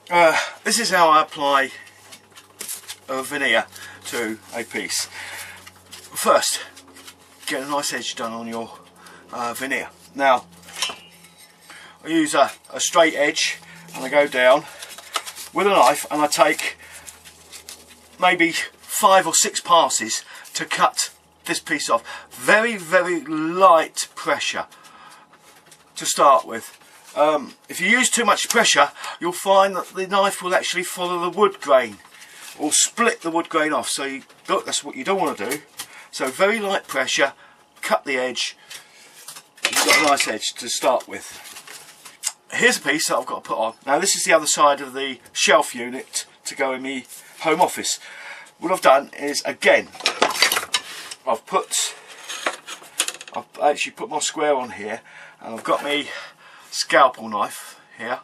this is how I apply a veneer to a piece. First, get a nice edge done on your veneer. Now, I use a straight edge and I go down with a knife and I take maybe 5 or 6 passes to cut this piece off. Very, very light pressure to start with. If you use too much pressure, you'll find that the knife will actually follow the wood grain or split the wood grain off. So that's what you don't want to do. So very light pressure, cut the edge. You've got a nice edge to start with. Here's a piece that I've got to put on. Now this is the other side of the shelf unit to go in my home office. What I've done is, again, I've actually put my square on here, and I've got my scalpel knife here,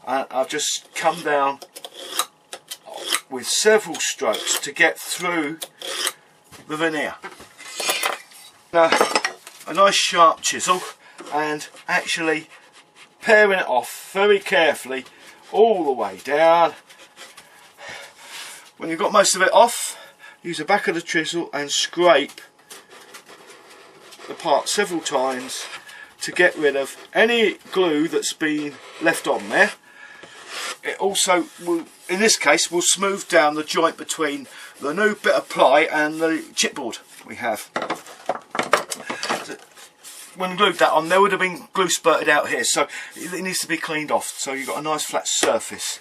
and I've just come down with several strokes to get through the veneer. Now a nice sharp chisel, and actually paring it off very carefully all the way down. When you've got most of it off, use the back of the chisel and scrape the part several times to get rid of any glue that's been left on there. It also will, in this case, will smooth down the joint between the new bit of ply and the chipboard we have. So when glued that on, there would have been glue spurted out here, so it needs to be cleaned off so you've got a nice flat surface.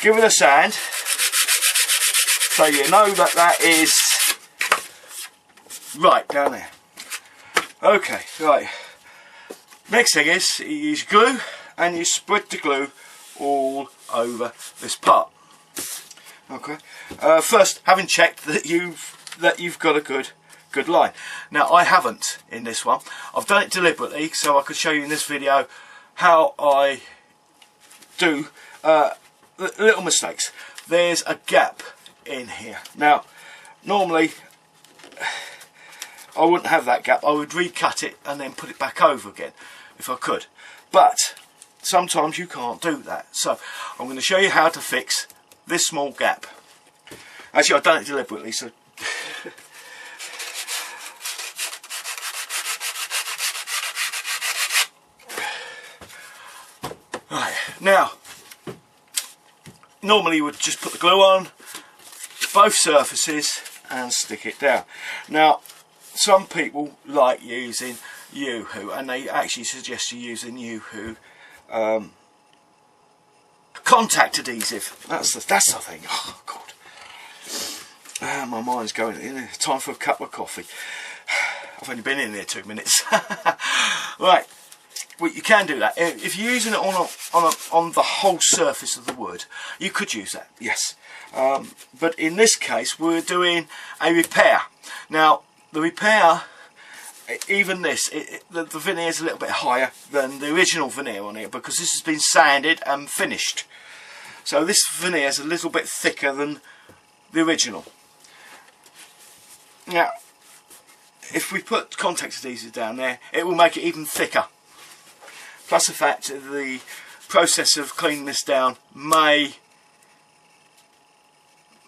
Give it a sand so you know that that is right down there. Okay, right. Next thing is you use glue and you spread the glue all over this part. Okay. First, having checked that you've got a good line. Now I haven't in this one. I've done it deliberately so I could show you in this video how I do little mistakes. There's a gap in here. Now normally I wouldn't have that gap. I would recut it and then put it back over again if I could, but sometimes you can't do that, so I'm going to show you how to fix this small gap. Actually, I've done it deliberately, so right, now normally you would just put the glue on both surfaces and stick it down. Now some people like using Yoo-hoo, and they actually suggest you using Yoo-hoo contact adhesive. That's the thing. Oh God, my mind's going. Time for a cup of coffee. I've only been in there 2 minutes. Right, well, you can do that if you're using it on the whole surface of the wood. You could use that, yes, but in this case we're doing a repair. Now the repair, even this, the veneer is a little bit higher than the original veneer on here because this has been sanded and finished. So this veneer is a little bit thicker than the original. Now, if we put contact adhesive down there, it will make it even thicker. Plus the fact that the process of cleaning this down may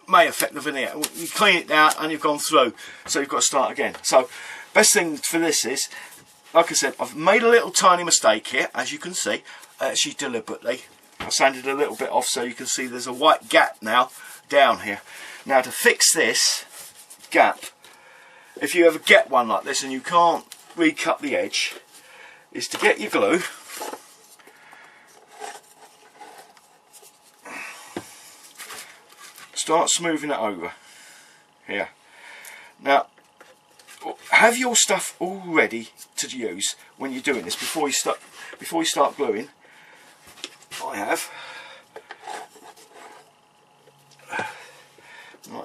affect the veneer. You clean it down and you've gone through, so you've got to start again. So best thing for this is, like I said, I've made a little tiny mistake here, as you can see, actually deliberately. I sanded a little bit off so you can see there's a white gap now down here. Now to fix this gap, if you ever get one like this and you can't recut the edge, is to get your glue, start smoothing it over here. Now have your stuff all ready to use when you're doing this before you start gluing. I have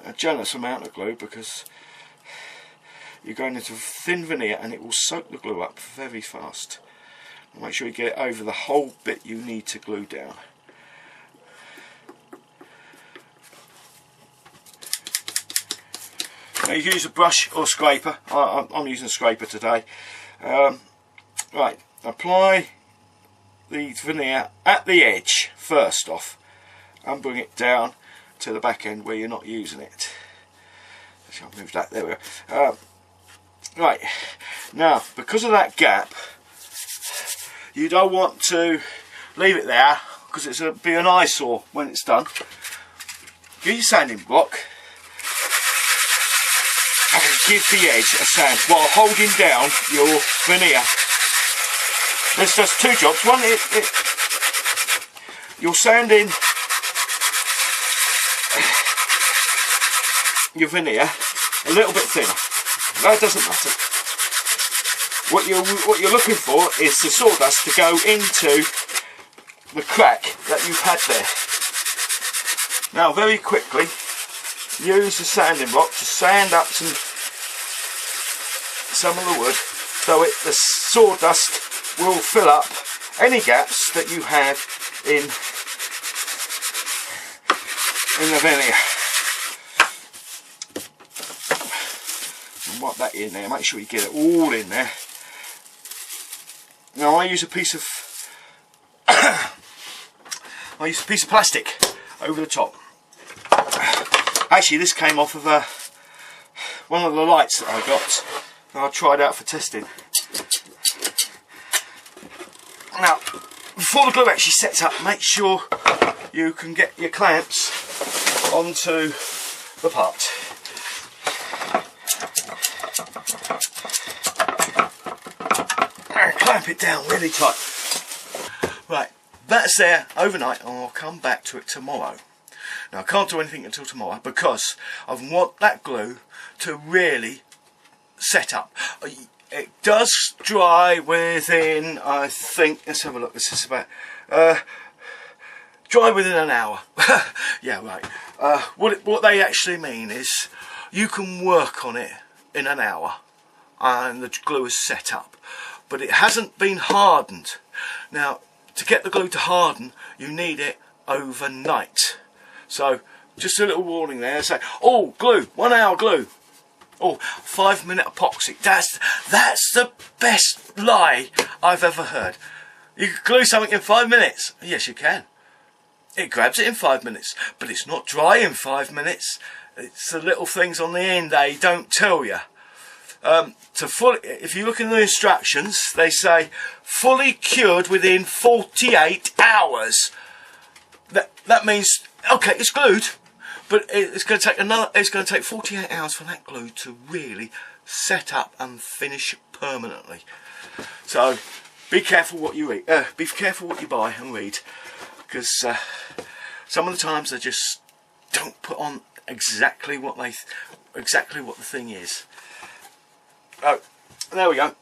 a generous amount of glue because you're going into thin veneer and it will soak the glue up very fast. Make sure you get it over the whole bit you need to glue down. Now you can use a brush or scraper. I'm using a scraper today. Right, apply the veneer at the edge first off, and bring it down to the back end where you're not using it. So I'll move that, there we go. Right, now because of that gap, you don't want to leave it there because it'll be an eyesore when it's done. Get your sanding block and give the edge a sand while holding down your veneer. This does two jobs. One, you're sanding your veneer a little bit thinner. That doesn't matter. What you're looking for is the sawdust to go into the crack that you've had there. Now, very quickly, use the sanding block to sand up some of the wood, so the sawdust will fill up any gaps that you have in the veneer. And wipe that in there, make sure you get it all in there. Now I use a piece of plastic over the top. Actually, this came off of one of the lights that I got that I tried out for testing. Now, before the glue actually sets up, make sure you can get your clamps onto the part. And clamp it down really tight. Right, that's there overnight, and I'll come back to it tomorrow. Now, I can't do anything until tomorrow because I want that glue to really set up. It does dry within, I think, let's have a look, this is about, dry within an hour. Yeah, right. What they actually mean is you can work on it in an hour and the glue is set up, but it hasn't been hardened. Now, to get the glue to harden, you need it overnight. So, just a little warning there, say, oh, glue, 1 hour glue. Oh, 5 minute epoxy. That's the best lie I've ever heard. You can glue something in 5 minutes. Yes, you can. It grabs it in 5 minutes, but it's not dry in 5 minutes. It's the little things on the end they don't tell you. If you look in the instructions, they say fully cured within 48 hours. That means, okay, it's glued, but it's going to take 48 hours for that glue to really set up and finish permanently. So be careful what you eat. Be careful what you buy and read, because some of the times they just don't put on exactly what the thing is. Oh, there we go.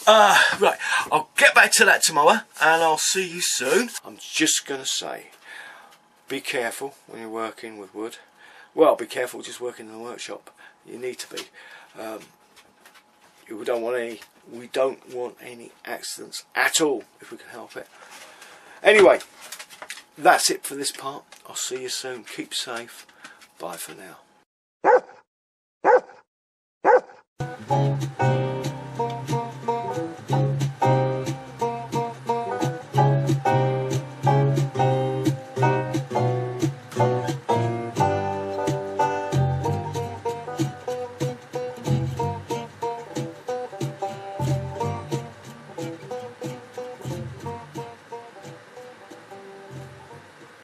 Right, I'll get back to that tomorrow and I'll see you soon. I'm just going to say, be careful when you're working with wood. Well, be careful just working in the workshop. You need to be. We don't want any accidents at all if we can help it. Anyway, that's it for this part. I'll see you soon. Keep safe. Bye for now.